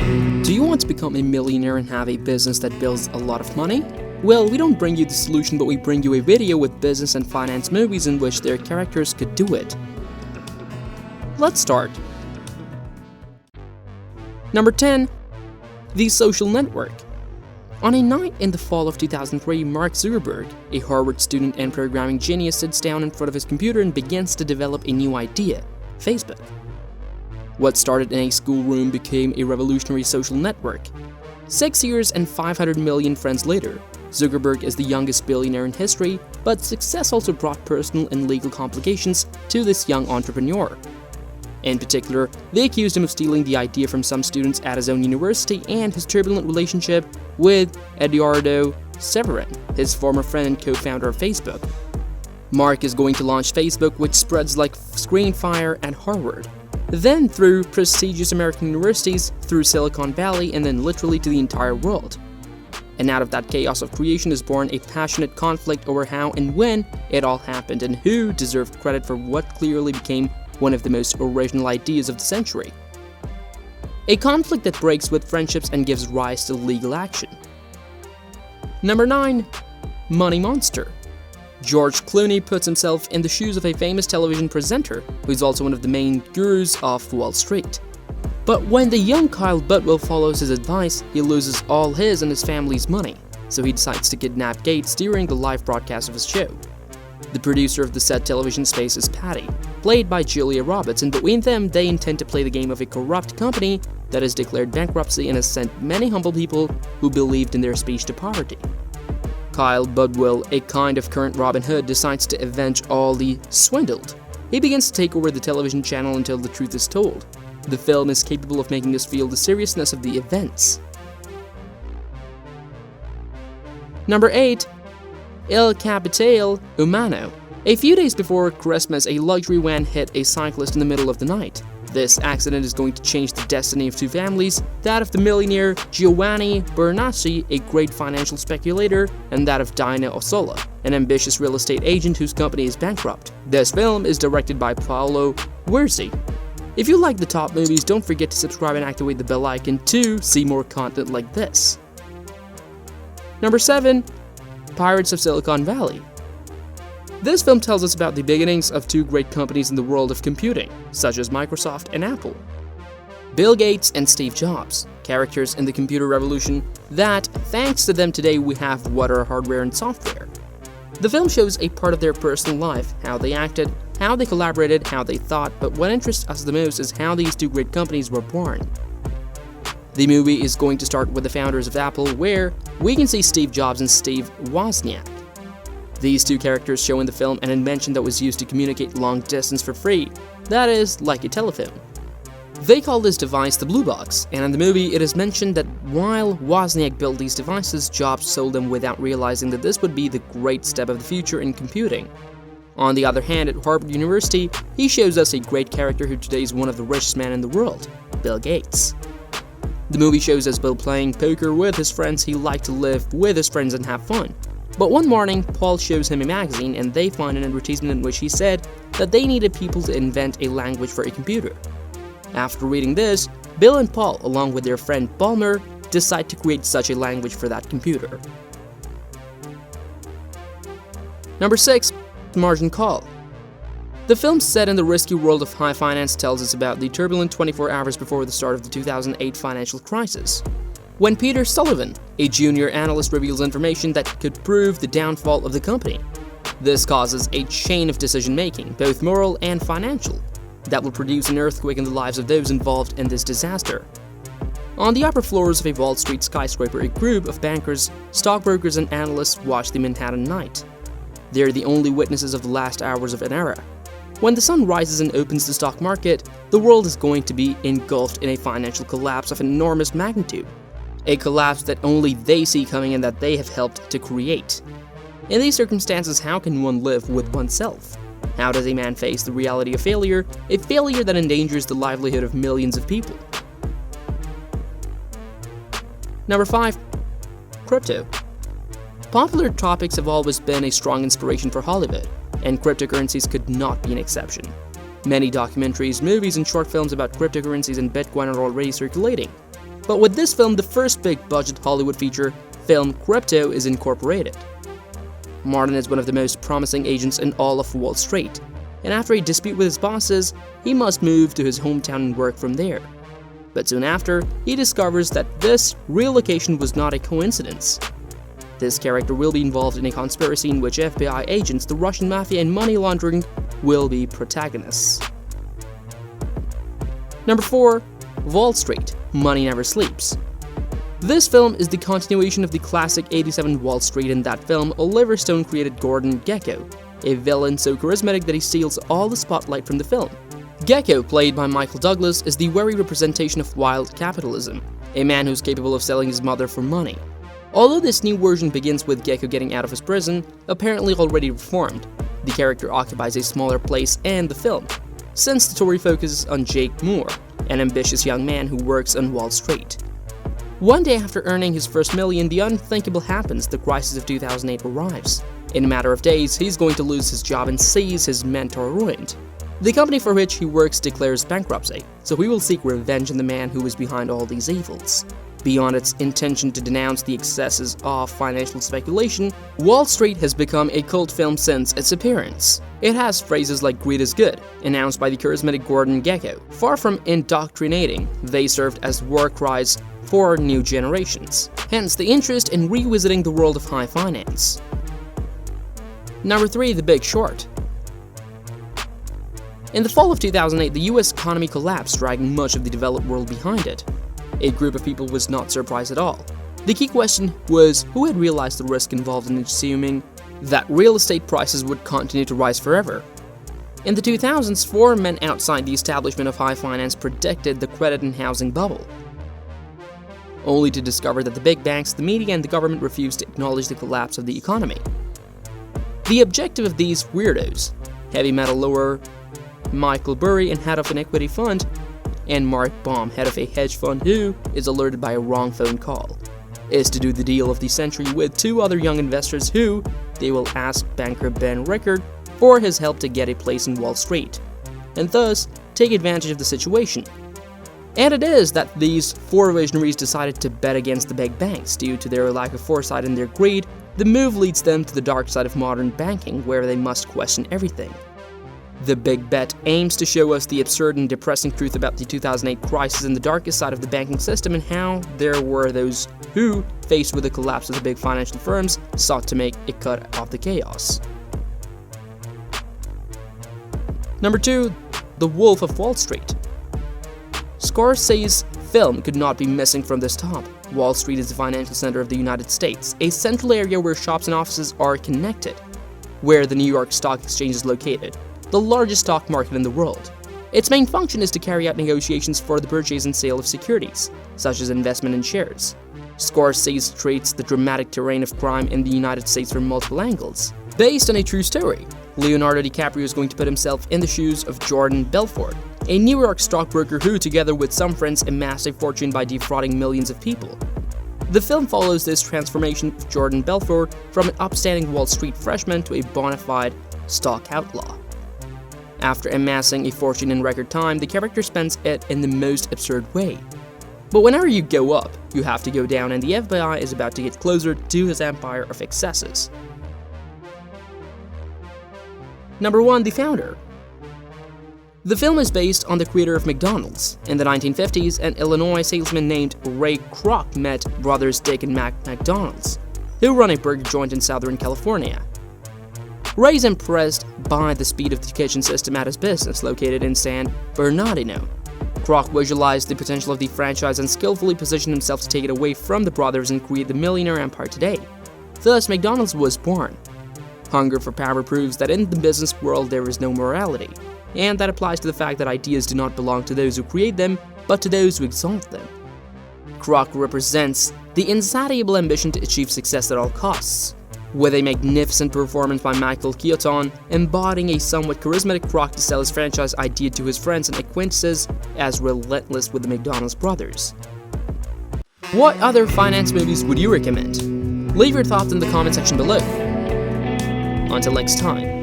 Do you want to become a millionaire and have a business that builds a lot of money? Well, we don't bring you the solution, but we bring you a video with business and finance movies in which their characters could do it. Let's start. Number 10. The Social Network. On a night in the fall of 2003, Mark Zuckerberg, a Harvard student and programming genius, sits down in front of his computer and begins to develop a new idea: Facebook. What started in a schoolroom became a revolutionary social network. 6 years and 500 million friends later, Zuckerberg is the youngest billionaire in history, but success also brought personal and legal complications to this young entrepreneur. In particular, they accused him of stealing the idea from some students at his own university and his turbulent relationship with Eduardo Severin, his former friend and co-founder of Facebook. Mark is going to launch Facebook, which spreads like screen fire at Harvard. Then through prestigious American universities, through Silicon Valley, and then literally to the entire world. And out of that chaos of creation is born a passionate conflict over how and when it all happened and who deserved credit for what clearly became one of the most original ideas of the century. A conflict that breaks with friendships and gives rise to legal action. Number 9. Money Monster. George Clooney puts himself in the shoes of a famous television presenter who is also one of the main gurus of Wall Street. But when the young Kyle Budwell follows his advice, he loses all his and his family's money, so he decides to kidnap Gates during the live broadcast of his show. The producer of the said television space is Patty, played by Julia Roberts, and between them they intend to play the game of a corrupt company that has declared bankruptcy and has sent many humble people who believed in their speech to poverty. Kyle Budwell, a kind of current Robin Hood, decides to avenge all the swindled. He begins to take over the television channel until the truth is told. The film is capable of making us feel the seriousness of the events. Number 8. Il Capitale Umano. A few days before Christmas, a luxury van hit a cyclist in the middle of the night. This accident is going to change the destiny of two families, that of the millionaire Giovanni Bernassi, a great financial speculator, and that of Dina Ossola, an ambitious real estate agent whose company is bankrupt. This film is directed by Paolo Guerzi. If you like the top movies, don't forget to subscribe and activate the bell icon to see more content like this. Number 7. Pirates of Silicon Valley. This film tells us about the beginnings of two great companies in the world of computing, such as Microsoft and Apple. Bill Gates and Steve Jobs, characters in the computer revolution that, thanks to them today, we have what are hardware and software. The film shows a part of their personal life, how they acted, how they collaborated, how they thought, but what interests us the most is how these two great companies were born. The movie is going to start with the founders of Apple, where we can see Steve Jobs and Steve Wozniak. These two characters show in the film an invention that was used to communicate long distance for free, that is, like a telephone. They call this device the Blue Box, and in the movie it is mentioned that while Wozniak built these devices, Jobs sold them without realizing that this would be the great step of the future in computing. On the other hand, at Harvard University, he shows us a great character who today is one of the richest men in the world, Bill Gates. The movie shows us Bill playing poker with his friends. He liked to live with his friends and have fun. But one morning, Paul shows him a magazine and they find an advertisement in which he said that they needed people to invent a language for a computer. After reading this, Bill and Paul, along with their friend Balmer, decide to create such a language for that computer. Number 6. Margin Call. The film set in the risky world of high finance tells us about the turbulent 24 hours before the start of the 2008 financial crisis, when Peter Sullivan, a junior analyst, reveals information that could prove the downfall of the company. This causes a chain of decision-making, both moral and financial, that will produce an earthquake in the lives of those involved in this disaster. On the upper floors of a Wall Street skyscraper, a group of bankers, stockbrokers, and analysts watch the Manhattan night. They are the only witnesses of the last hours of an era. When the sun rises and opens the stock market, the world is going to be engulfed in a financial collapse of enormous magnitude. A collapse that only they see coming and that they have helped to create. In these circumstances, how can one live with oneself? How does a man face the reality of failure, a failure that endangers the livelihood of millions of people? Number 5. Crypto. Popular topics have always been a strong inspiration for Hollywood, and cryptocurrencies could not be an exception. Many documentaries, movies, and short films about cryptocurrencies and Bitcoin are already circulating. But with this film, the first big-budget Hollywood feature film, Crypto, is incorporated. Martin is one of the most promising agents in all of Wall Street, and after a dispute with his bosses, he must move to his hometown and work from there. But soon after, he discovers that this relocation was not a coincidence. This character will be involved in a conspiracy in which FBI agents, the Russian mafia, and money laundering will be protagonists. Number 4. Wall Street, Money Never Sleeps. This film is the continuation of the classic '87 Wall Street. In that film, Oliver Stone created Gordon Gekko, a villain so charismatic that he steals all the spotlight from the film. Gekko, played by Michael Douglas, is the very representation of wild capitalism, a man who's capable of selling his mother for money. Although this new version begins with Gekko getting out of his prison, apparently already reformed, the character occupies a smaller place in the film, since the story focuses on Jake Moore, an ambitious young man who works on Wall Street. One day after earning his first million, the unthinkable happens. The crisis of 2008 arrives. In a matter of days, he's going to lose his job and sees his mentor ruined. The company for which he works declares bankruptcy, so he will seek revenge on the man who is behind all these evils. Beyond its intention to denounce the excesses of financial speculation, Wall Street has become a cult film since its appearance. It has phrases like "greed is good," announced by the charismatic Gordon Gekko. Far from indoctrinating, they served as war cries for new generations, hence the interest in revisiting the world of high finance. Number 3. The Big Short. In the fall of 2008, the US economy collapsed, dragging much of the developed world behind it. A group of people was not surprised at all. The key question was who had realized the risk involved in assuming that real estate prices would continue to rise forever. In the 2000s, 4 men outside the establishment of high finance predicted the credit and housing bubble, only to discover that the big banks, the media, and the government refused to acknowledge the collapse of the economy. The objective of these weirdos, heavy metal lawyer Michael Burry, and head of an equity fund, and Mark Baum, head of a hedge fund who is alerted by a wrong phone call, is to do the deal of the century with 2 other young investors who they will ask banker Ben Rickard for his help to get a place in Wall Street, and thus take advantage of the situation. And it is that these 4 visionaries decided to bet against the big banks due to their lack of foresight and their greed. The move leads them to the dark side of modern banking, where they must question everything. The Big Bet aims to show us the absurd and depressing truth about the 2008 crisis and the darkest side of the banking system, and how there were those who, faced with the collapse of the big financial firms, sought to make a cut of the chaos. Number 2. The Wolf of Wall Street. Scorsese's film could not be missing from this top. Wall Street is the financial center of the United States, a central area where shops and offices are connected, where the New York Stock Exchange is located, the largest stock market in the world. Its main function is to carry out negotiations for the purchase and sale of securities, such as investment in shares. Scorsese treats the dramatic terrain of crime in the United States from multiple angles. Based on a true story, Leonardo DiCaprio is going to put himself in the shoes of Jordan Belfort, a New York stockbroker who, together with some friends, amassed a fortune by defrauding millions of people. The film follows this transformation of Jordan Belfort from an upstanding Wall Street freshman to a bona fide stock outlaw. After amassing a fortune in record time, the character spends it in the most absurd way. But whenever you go up, you have to go down, and the FBI is about to get closer to his empire of excesses. Number 1. The Founder. The film is based on the creator of McDonald's. In the 1950s, an Illinois salesman named Ray Kroc met brothers Dick and Mac McDonald's, who run a burger joint in Southern California. Ray is impressed by the speed of the kitchen system at his business, located in San Bernardino. Kroc visualized the potential of the franchise and skillfully positioned himself to take it away from the brothers and create the millionaire empire today. Thus, McDonald's was born. Hunger for power proves that in the business world there is no morality, and that applies to the fact that ideas do not belong to those who create them, but to those who exalt them. Kroc represents the insatiable ambition to achieve success at all costs, with a magnificent performance by Michael Keaton embodying a somewhat charismatic Kroc to sell his franchise idea to his friends and acquaintances as relentless with the McDonald's brothers. What other finance movies would you recommend? Leave your thoughts in the comment section below. Until next time.